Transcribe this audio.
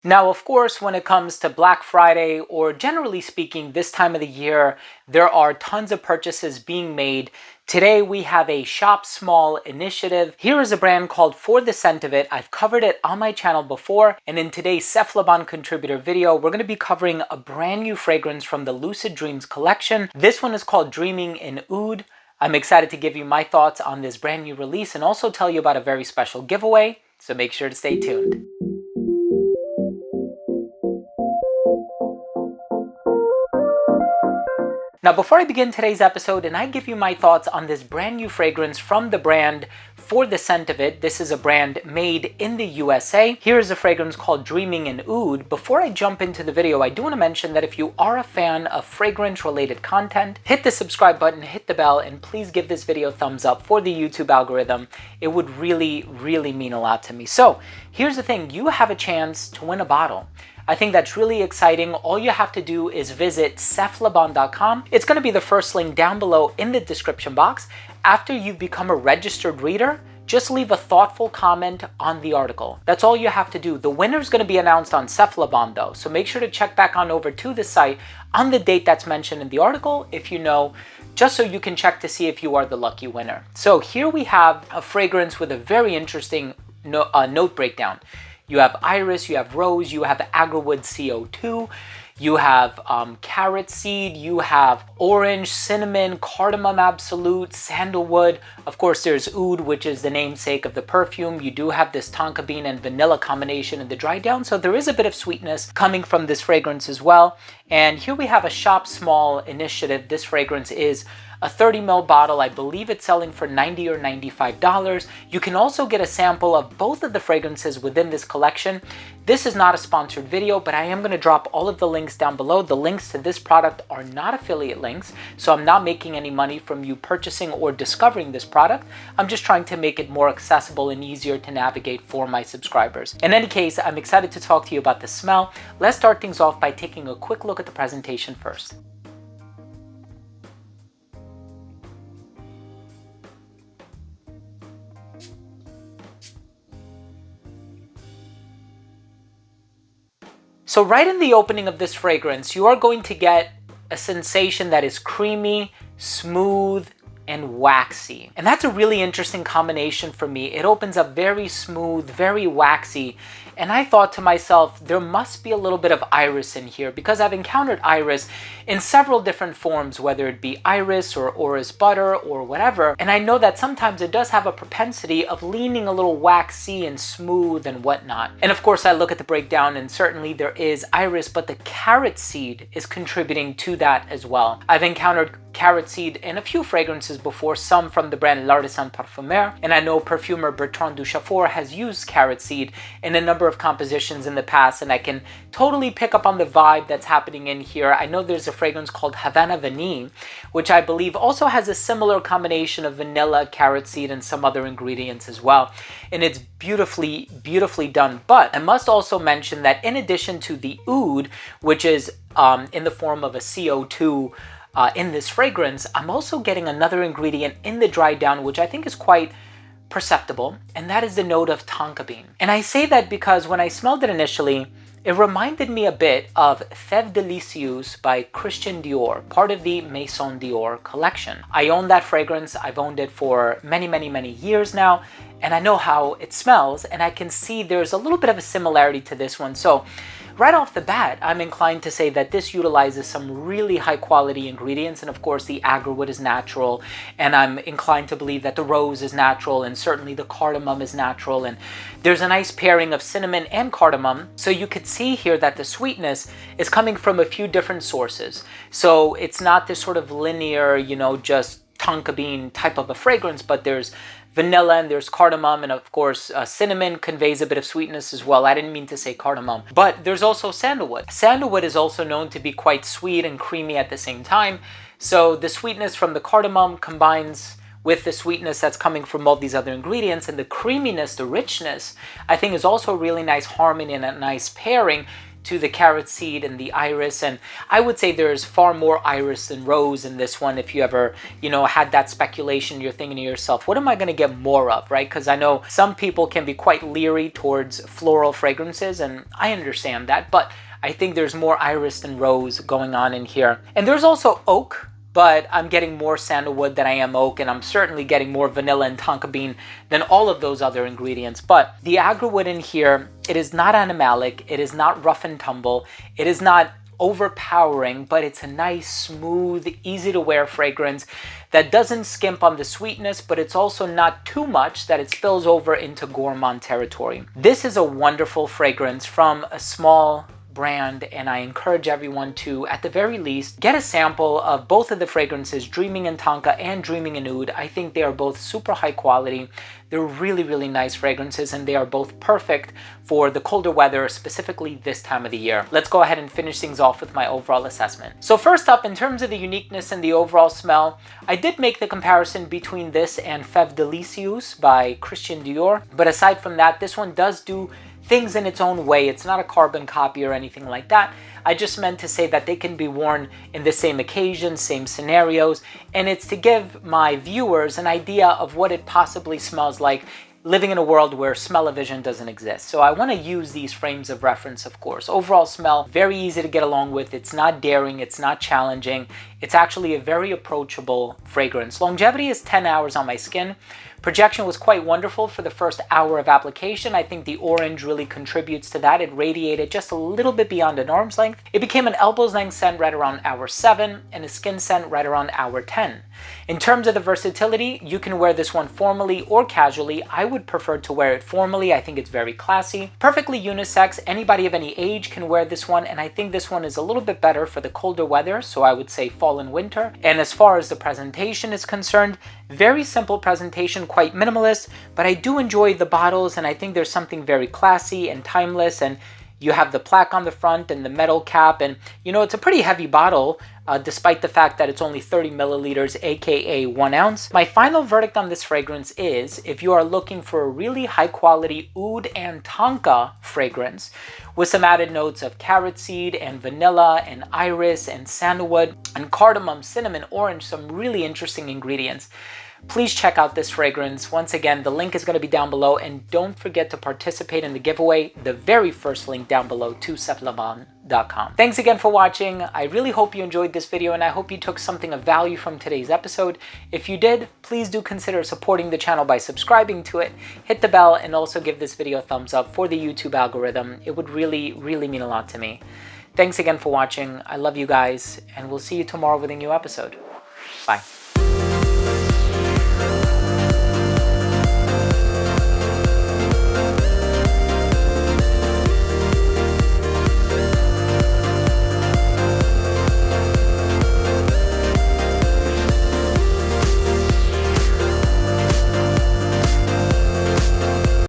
Now, of course, when it comes to Black Friday, or generally speaking, this time of the year, there are tons of purchases being made. Today, we have a Shop Small initiative. Here is a brand called For the Scent of It. I've covered it on my channel before, and in today's Cephalabon contributor video, we're going to be covering a brand new fragrance from the Lucid Dreams collection. This one is called Dreaming in Oud. I'm excited to give you my thoughts on this brand new release and also tell you about a very special giveaway, so make sure to stay tuned. Now, before I begin today's episode and I give you my thoughts on this brand new fragrance from the brand For the Scent of It, this is a brand made in the USA. Here is a fragrance called Dreaming in Oud. Before I jump into the video, I do want to mention that if you are a fan of fragrance-related content, hit the subscribe button, hit the bell, and please give this video a thumbs up for the YouTube algorithm. It would really, really mean a lot to me. So, here's the thing. You have a chance to win a bottle. I think that's really exciting. All you have to do is visit cephalabon.com. It's going to be the first link down below in the description box. After you've become a registered reader, just leave a thoughtful comment on the article. That's all you have to do. The winner is going to be announced on Cephalabon though, so make sure to check back on over to the site on the date that's mentioned in the article if you know, just so you can check to see if you are the lucky winner. So here we have a fragrance with a very interesting note breakdown. You have iris, you have rose, you have agarwood CO2, you have carrot seed, you have orange, cinnamon, cardamom absolute, sandalwood. Of course, there's oud, which is the namesake of the perfume. You do have this tonka bean and vanilla combination in the dry down, so there is a bit of sweetness coming from this fragrance as well. And here we have a Shop Small initiative. This fragrance is a 30 ml bottle. I believe it's selling for $90 or $95. You can also get a sample of both of the fragrances within this collection. This is not a sponsored video, but I am going to drop all of the links down below. The links to this product are not affiliate links, so I'm not making any money from you purchasing or discovering this product. I'm just trying to make it more accessible and easier to navigate for my subscribers. In any case, I'm excited to talk to you about the smell. Let's start things off by taking a quick look at the presentation first. So right in the opening of this fragrance, you are going to get a sensation that is creamy, smooth, and waxy. And that's a really interesting combination for me. It opens up very smooth, very waxy. And I thought to myself, there must be a little bit of iris in here because I've encountered iris in several different forms, whether it be iris or orris butter or whatever. And I know that sometimes it does have a propensity of leaning a little waxy and smooth and whatnot. And of course, I look at the breakdown and certainly there is iris, but the carrot seed is contributing to that as well. I've encountered carrot seed in a few fragrances before, some from the brand L'Artisan Parfumeur, and I know perfumer Bertrand Duchaufour has used carrot seed in a number of compositions in the past, and I can totally pick up on the vibe that's happening in here. I know there's a fragrance called Havana Vanille, which I believe also has a similar combination of vanilla, carrot seed, and some other ingredients as well, and it's beautifully, beautifully done. But I must also mention that in addition to the oud, which is in the form of a CO2 in this fragrance, I'm also getting another ingredient in the dry down, which I think is quite perceptible, and that is the note of tonka bean. And I say that because when I smelled it initially, it reminded me a bit of Fève Délicieuse by Christian Dior, part of the Maison Dior collection. I own that fragrance. I've owned it for many, many, many years now, and I know how it smells, and I can see there's a little bit of a similarity to this one. So right off the bat, I'm inclined to say that this utilizes some really high quality ingredients, and of course the agarwood is natural, and I'm inclined to believe that the rose is natural, and certainly the cardamom is natural, and there's a nice pairing of cinnamon and cardamom. So you could see here that the sweetness is coming from a few different sources. So it's not this sort of linear, just tonka bean type of a fragrance, but there's vanilla and there's cardamom, and of course cinnamon conveys a bit of sweetness as well. I didn't mean to say cardamom, but there's also sandalwood. Sandalwood is also known to be quite sweet and creamy at the same time. So the sweetness from the cardamom combines with the sweetness that's coming from all these other ingredients, and the creaminess, the richness, I think is also a really nice harmony and a nice pairing to the carrot seed and the iris. And I would say there's far more iris than rose in this one. If you ever, had that speculation, you're thinking to yourself, what am I going to get more of, right? Because I know some people can be quite leery towards floral fragrances, and I understand that, but I think there's more iris than rose going on in here. And there's also oak, but I'm getting more sandalwood than I am oak, and I'm certainly getting more vanilla and tonka bean than all of those other ingredients. But the agarwood in here, it is not animalic, it is not rough and tumble, it is not overpowering, but it's a nice, smooth, easy to wear fragrance that doesn't skimp on the sweetness, but it's also not too much that it spills over into gourmand territory. This is a wonderful fragrance from a small brand, and I encourage everyone to, at the very least, get a sample of both of the fragrances, Dreaming in Tonka and Dreaming in Oud. I think they are both super high quality. They're really, really nice fragrances, and they are both perfect for the colder weather, specifically this time of the year. Let's go ahead and finish things off with my overall assessment. So first up, in terms of the uniqueness and the overall smell, I did make the comparison between this and Fève Délicieuse by Christian Dior, but aside from that, this one does do things in its own way. It's not a carbon copy or anything like that. I just meant to say that they can be worn in the same occasions, same scenarios, and it's to give my viewers an idea of what it possibly smells like living in a world where smell-o-vision doesn't exist. So I want to use these frames of reference, of course. Overall smell, very easy to get along with. It's not daring, it's not challenging. It's actually a very approachable fragrance. Longevity is 10 hours on my skin. Projection was quite wonderful for the first hour of application. I think the orange really contributes to that. It radiated just a little bit beyond an arm's length. It became an elbow's length scent right around hour 7 and a skin scent right around hour 10. In terms of the versatility, you can wear this one formally or casually. I would prefer to wear it formally. I think it's very classy. Perfectly unisex. Anybody of any age can wear this one, and I think this one is a little bit better for the colder weather, so I would say fall and winter. And as far as the presentation is concerned, very simple presentation, quite minimalist, but I do enjoy the bottles, and I think there's something very classy and timeless. And you have the plaque on the front and the metal cap, and it's a pretty heavy bottle, despite the fact that it's only 30 milliliters, aka 1 ounce. My final verdict on this fragrance is, if you are looking for a really high quality oud and tonka fragrance with some added notes of carrot seed and vanilla and iris and sandalwood and cardamom, cinnamon, orange, some really interesting ingredients, please check out this fragrance. Once again, the link is going to be down below, and don't forget to participate in the giveaway, the very first link down below, to seflaban.com. Thanks again for watching. I really hope you enjoyed this video, and I hope you took something of value from today's episode. If you did, please do consider supporting the channel by subscribing to it, hit the bell, and also give this video a thumbs up for the YouTube algorithm. It would really, really mean a lot to me. Thanks again for watching. I love you guys, and we'll see you tomorrow with a new episode. Bye.